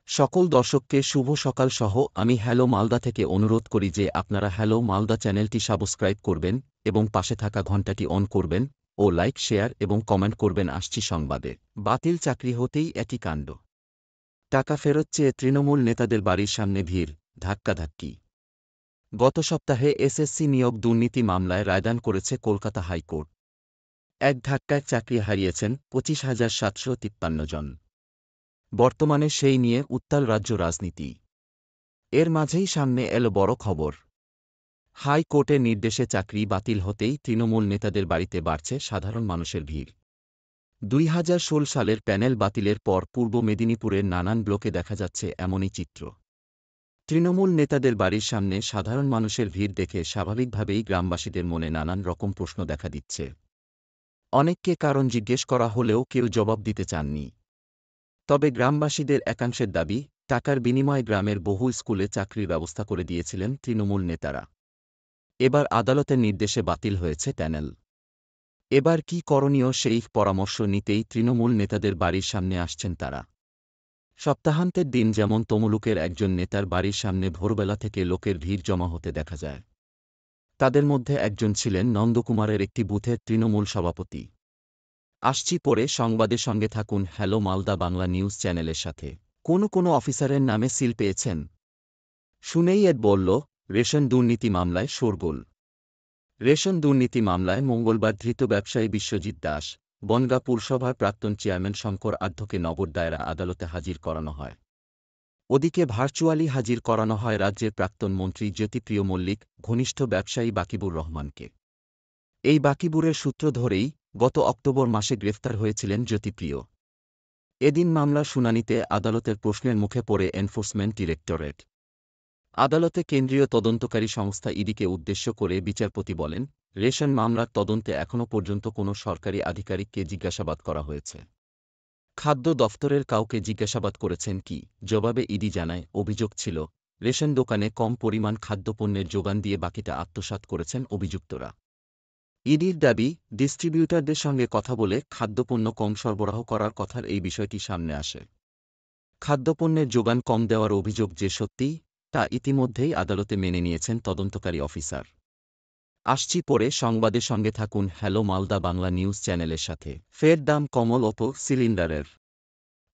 সকল দর্শককে শুভ সকাল সহ আমি হ্যালো মালদা থেকে অনুরোধ করি যে আপনারা হ্যালো মালদা চ্যানেলটি সাবস্ক্রাইব করবেন এবং পাশে থাকা ঘণ্টাটি অন করবেন ও লাইক শেয়ার এবং কমেন্ট করবেন। আসছি সংবাদে। বাতিল চাকরি হতেই একই কাণ্ড। টাকা ফেরত চেয়ে তৃণমূল নেতাদের বাড়ির সামনে ভিড়, ধাক্কাধাক্কি। গত সপ্তাহে এসএসসি নিয়োগ দুর্নীতি মামলায় রায়দান করেছে কলকাতা হাইকোর্ট। এক ধাক্কায় চাকরি হারিয়েছেন ২৫,৭৫৩ জন। বর্তমানে সেই নিয়ে উত্তাল রাজ্য রাজনীতি। এর মাঝেই সামনে এলো বড় খবর। হাইকোর্টের নির্দেশে চাকরি বাতিল হতেই তৃণমূল নেতাদের বাড়িতে বাড়ছে সাধারণ মানুষের ভিড়। ২০১৬ সালের প্যানেল বাতিলের পর পূর্ব মেদিনীপুরের নানান ব্লকে দেখা যাচ্ছে এমনই চিত্র। তৃণমূল নেতাদের বাড়ির সামনে সাধারণ মানুষের ভিড় দেখে স্বাভাবিকভাবেই গ্রামবাসীদের মনে নানান রকম প্রশ্ন দেখা দিচ্ছে। অনেককে কারণ জিজ্ঞেস করা হলেও কেউ জবাব দিতে চাননি। তবে গ্রামবাসীদের একাংশের দাবি, টাকার বিনিময়ে গ্রামের বহু স্কুলে চাকরির ব্যবস্থা করে দিয়েছিলেন তৃণমূল নেতারা। এবার আদালতের নির্দেশে বাতিল হয়েছে প্যানেল। এবার কি করণীয় সেই পরামর্শ নিতেই তৃণমূল নেতাদের বাড়ির সামনে আসছেন তারা। সপ্তাহান্তের দিন যেমন তমলুকের একজন নেতার বাড়ির সামনে ভোরবেলা থেকে লোকের ভিড় জমা হতে দেখা যায়। তাদের মধ্যে একজন ছিলেন নন্দকুমারের একটি বুথের তৃণমূল সভাপতি। আসছি পরে সংবাদে সঙ্গে থাকুন হ্যালো মালদা বাংলা নিউজ চ্যানেলের সাথে। কোনো অফিসারের নামে সিল পেয়েছেন? শুনেই এড বলল, রেশন দুর্নীতি মামলায় শোরগোল। রেশন দুর্নীতি মামলায় মঙ্গলবার ধৃত ব্যবসায়ী বিশ্বজিৎ দাস, বনগাঁ পুরসভার প্রাক্তন চেয়ারম্যান শঙ্কর আঢ্যকে নগর দায়রা আদালতে হাজির করানো হয়। ওদিকে ভার্চুয়ালি হাজির করানো হয় রাজ্যের প্রাক্তন মন্ত্রী জ্যোতিপ্রিয় মল্লিক, ঘনিষ্ঠ ব্যবসায়ী বাকিবুর রহমানকে। এই বাকিবুরের সূত্র ধরেই গত অক্টোবর মাসে গ্রেফতার হয়েছিলেন জ্যোতিপ্রিয়। এদিন মামলার শুনানিতে আদালতের প্রশ্নের মুখে পড়ে এনফোর্সমেন্ট ডিরেক্টরেট। আদালতে কেন্দ্রীয় তদন্তকারী সংস্থা ইডিকে উদ্দেশ্য করে বিচারপতি বলেন, রেশন মামলার তদন্তে এখনও পর্যন্ত কোনো সরকারি আধিকারিককে জিজ্ঞাসাবাদ করা হয়েছে। খাদ্য দফতরের কাউকে জিজ্ঞাসাবাদ করেছেন কি? জবাবে ইডি জানায়, অভিযোগ ছিল, রেশন দোকানে কম পরিমাণ খাদ্যপণ্যের যোগান দিয়ে বাকিটা আত্মসাৎ করেছেন অভিযুক্তরা। ইডির দাবি, ডিস্ট্রিবিউটরদের সঙ্গে কথা বলে খাদ্যপণ্য কম সরবরাহ করার কথার এই বিষয়টি সামনে আসে। খাদ্যপণ্যের যোগান কম দেওয়ার অভিযোগ যে সত্যি, তা ইতিমধ্যেই আদালতে মেনে নিয়েছেন তদন্তকারী অফিসার। আসছি পরে সংবাদের সঙ্গে থাকুন হ্যালো মালদা বাংলা নিউজ চ্যানেলের সাথে। ফের দাম কমল ওপো সিলিন্ডারের।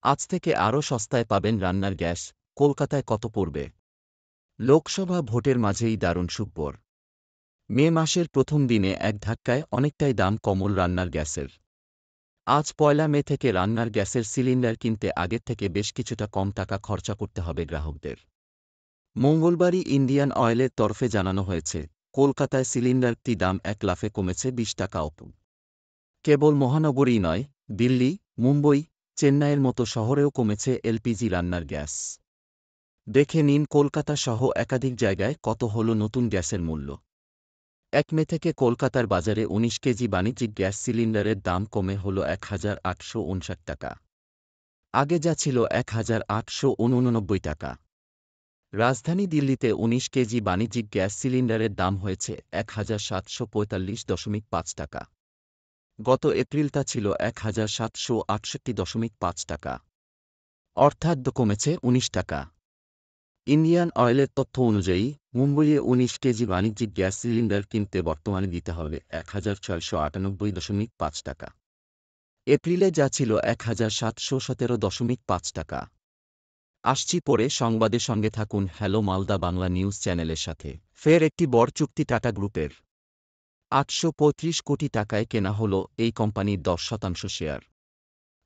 আজ থেকে আরও সস্তায় পাবেন রান্নার গ্যাস। কলকাতায় কত পড়বে? লোকসভা ভোটের মাঝেই দারুণ সুখবর। মে মাসের প্রথম দিনে এক ধাক্কায় অনেকটাই দাম কমল রান্নার গ্যাসের। আজ ১ মে থেকে রান্নার গ্যাসের সিলিন্ডার কিনতে আগের থেকে বেশ কিছুটা কম টাকা খরচা করতে হবে গ্রাহকদের। মঙ্গলবারই ইন্ডিয়ান অয়েলের তরফে জানানো হয়েছে, কলকাতায় সিলিন্ডারটি দাম ১ লাফে কমেছে ২০ টাকা অপ। কেবল মহানগরীই নয়, দিল্লি, মুম্বই, চেন্নাইয়ের মতো শহরেও কমেছে এলপিজি রান্নার গ্যাস। দেখে নিন কলকাতা সহ একাধিক জায়গায় কত হল নতুন গ্যাসের মূল্য। ১ মে থেকে কলকাতার বাজারে ১৯ কেজি বাণিজ্যিক গ্যাস সিলিন্ডারের দাম কমে হল ১,৮৫৯ টাকা। আগে যা ছিল ১,৮৮৯ টাকা। রাজধানী দিল্লিতে ১৯ কেজি বাণিজ্যিক গ্যাস সিলিন্ডারের দাম হয়েছে ১,৭৪৫.৫ টাকা। গত এপ্রিল তা ছিল ১,৭৬৮.৫ টাকা। অর্থাৎ কমেছে ১৯ টাকা। ইন্ডিয়ান অয়েলের তথ্য অনুযায়ী, মুম্বইয়ে ১৯ কেজি বাণিজ্যিক গ্যাস সিলিন্ডার কিনতে বর্তমানে দিতে হবে ১,৬৯৮.৫ টাকা। এপ্রিলে যা ছিল ১,৭১৭.৫ টাকা। আসছি পরে সংবাদের সঙ্গে থাকুন হ্যালো মালদা বাংলা নিউজ চ্যানেলের সাথে। ফের একটি বড় চুক্তি টাটা গ্রুপের। ৮৩৫ কোটি টাকায় কেনা হল এই কোম্পানির ১০% শেয়ার।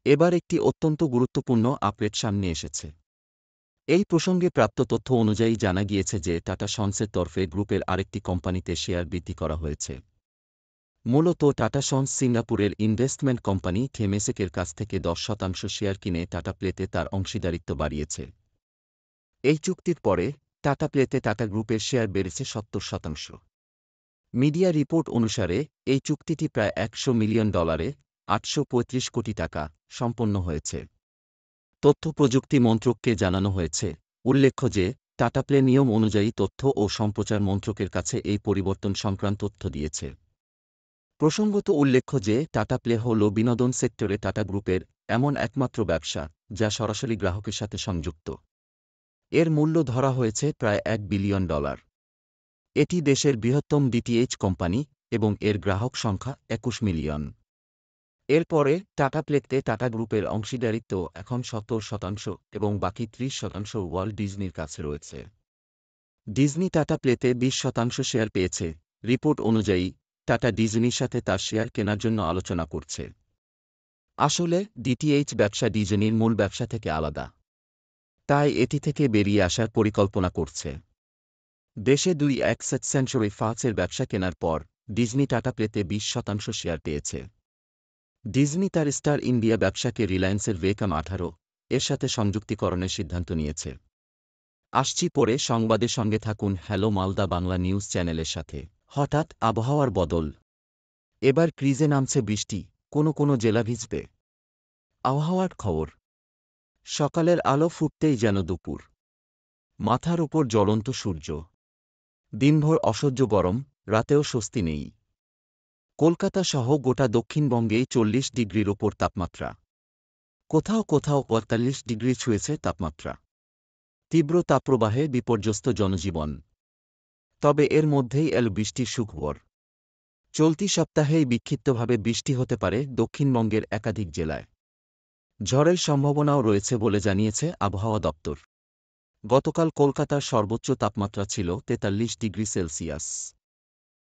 এবার একটি অত্যন্ত গুরুত্বপূর্ণ আপডেট সামনে এসেছে। এই প্রসঙ্গে প্রাপ্ত তথ্য অনুযায়ী জানা গিয়েছে যে টাটা সন্সের তরফে গ্রুপের আরেকটি কোম্পানিতে শেয়ার বৃদ্ধি করা হয়েছে। মূলত টাটা সন্স সিঙ্গাপুরের ইনভেস্টমেন্ট কোম্পানি থেমেসেকের কাছ থেকে ১০% শেয়ার কিনে টাটা প্লেতে তার অংশীদারিত্ব বাড়িয়েছে। এই চুক্তির পরে টাটা প্লেতে টাটা গ্রুপের শেয়ার বেড়েছে ৭০%। মিডিয়া রিপোর্ট অনুসারে এই চুক্তিটি প্রায় $১০০ মিলিয়ন, ৮৩৫ কোটি টাকা সম্পন্ন হয়েছে। তথ্য প্রযুক্তি মন্ত্রককে জানানো হয়েছে। উল্লেখ্য যে, টাটা প্লে নিয়ম অনুযায়ী তথ্য ও সম্প্রচার মন্ত্রকের কাছে এই পরিবর্তন সংক্রান্ত তথ্য দিয়েছে। প্রসঙ্গত উল্লেখ্য যে, টাটা প্লে হল বিনোদন সেক্টরে টাটা গ্রুপের এমন একমাত্র ব্যবসা, যা সরাসরি গ্রাহকের সাথে সংযুক্ত। এর মূল্য ধরা হয়েছে প্রায় $1 বিলিয়ন। এটি দেশের বৃহত্তম ডিটিএইচ কোম্পানি এবং এর গ্রাহক সংখ্যা 21 মিলিয়ন। এরপরে টাটা প্লেতে টাটা গ্রুপের অংশীদারিত্ব এখন 70% এবং বাকি 30% ওয়াল্ট ডিজনির কাছে রয়েছে। ডিজনি টাটা প্লেতে 20% শেয়ার পেয়েছে। রিপোর্ট অনুযায়ী টাটা ডিজনির সাথে তার শেয়ার কেনার জন্য আলোচনা করছে। আসলে ডিটিএইচ ব্যবসা ডিজনির মূল ব্যবসা থেকে আলাদা, তাই এটি থেকে বেরিয়ে আসার পরিকল্পনা করছে। দেশে 21st সেঞ্চুরি ফক্সের ব্যবসা কেনার পর ডিজনি টাটা প্লেতে 20% শেয়ার পেয়েছে। ডিজনি তার স্টার ইন্ডিয়া ব্যবসাকে রিলায়েন্সের ওয়েকাম 18 এর সাথে সংযুক্তিকরণের সিদ্ধান্ত নিয়েছে। আসছি পরে সংবাদের সঙ্গে থাকুন হ্যালো মালদা বাংলা নিউজ চ্যানেলের সাথে। হঠাৎ আবহাওয়ার বদল, এবার ক্রিজে নামছে বৃষ্টি, কোনো জেলা ভিজবে। আবহাওয়ার খবর। সকালের আলো ফুটতেই যেন দুপুর, মাথার উপর জ্বলন্ত সূর্য। দিনভর অসহ্য গরম, রাতেও স্বস্তি নেই। কলকাতা সহ গোটা দক্ষিণবঙ্গেই 40 ডিগ্রির ওপর তাপমাত্রা, কোথাও 45 ডিগ্রি ছুঁয়েছে তাপমাত্রা। তীব্র তাপপ্রবাহে বিপর্যস্ত জনজীবন। তবে এর মধ্যেই এল বৃষ্টির সুখবর। চলতি সপ্তাহেই বিক্ষিপ্তভাবে বৃষ্টি হতে পারে দক্ষিণবঙ্গের একাধিক জেলায়। ঝড়ের সম্ভাবনাও রয়েছে বলে জানিয়েছে আবহাওয়া দপ্তর। গতকাল কলকাতার সর্বোচ্চ তাপমাত্রা ছিল 43 ডিগ্রি সেলসিয়াস।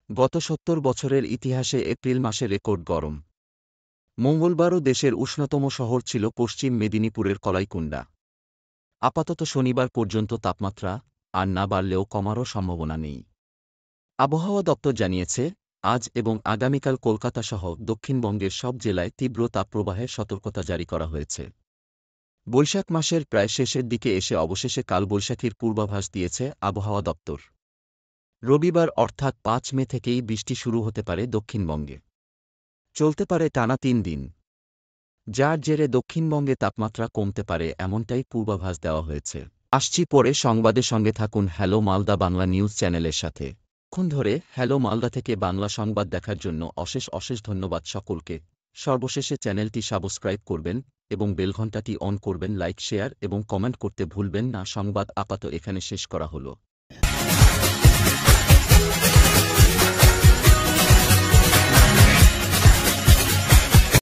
গত 70 বছরের ইতিহাসে এপ্রিল মাসে রেকর্ড গরম। মঙ্গলবারও দেশের উষ্ণতম শহর ছিল পশ্চিম মেদিনীপুরের কলাইকুণ্ডা। আপাতত শনিবার পর্যন্ত তাপমাত্রা আর না বাড়লেও কমারও সম্ভাবনা নেই। আবহাওয়া দপ্তর জানিয়েছে, আজ এবং আগামীকাল কলকাতাসহ দক্ষিণবঙ্গের সব জেলায় তীব্র তাপপ্রবাহের সতর্কতা জারি করা হয়েছে। বৈশাখ মাসের প্রায় শেষের দিকে এসে অবশেষে কালবৈশাখীর পূর্বাভাস দিয়েছে আবহাওয়া দপ্তর। রবিবার অর্থাৎ 5 মে থেকেই বৃষ্টি শুরু হতে পারে দক্ষিণবঙ্গে। চলতে পারে টানা 3 দিন, যার জেরে দক্ষিণবঙ্গে তাপমাত্রা কমতে পারে এমনটাই পূর্বাভাস দেওয়া হয়েছে। আসছি পরে সংবাদের সঙ্গে থাকুন হ্যালো মালদা বাংলা নিউজ চ্যানেলের সাথে। এখন ধরে হ্যালো মালদা থেকে বাংলা সংবাদ দেখার জন্য অশেষ ধন্যবাদ সকলকে। সর্বশেষে চ্যানেলটি সাবস্ক্রাইব করবেন এবং বেলঘণ্টাটি অন করবেন। লাইক, শেয়ার এবং কমেন্ট করতে ভুলবেন না। সংবাদ আপাতত এখানে শেষ করা হলো।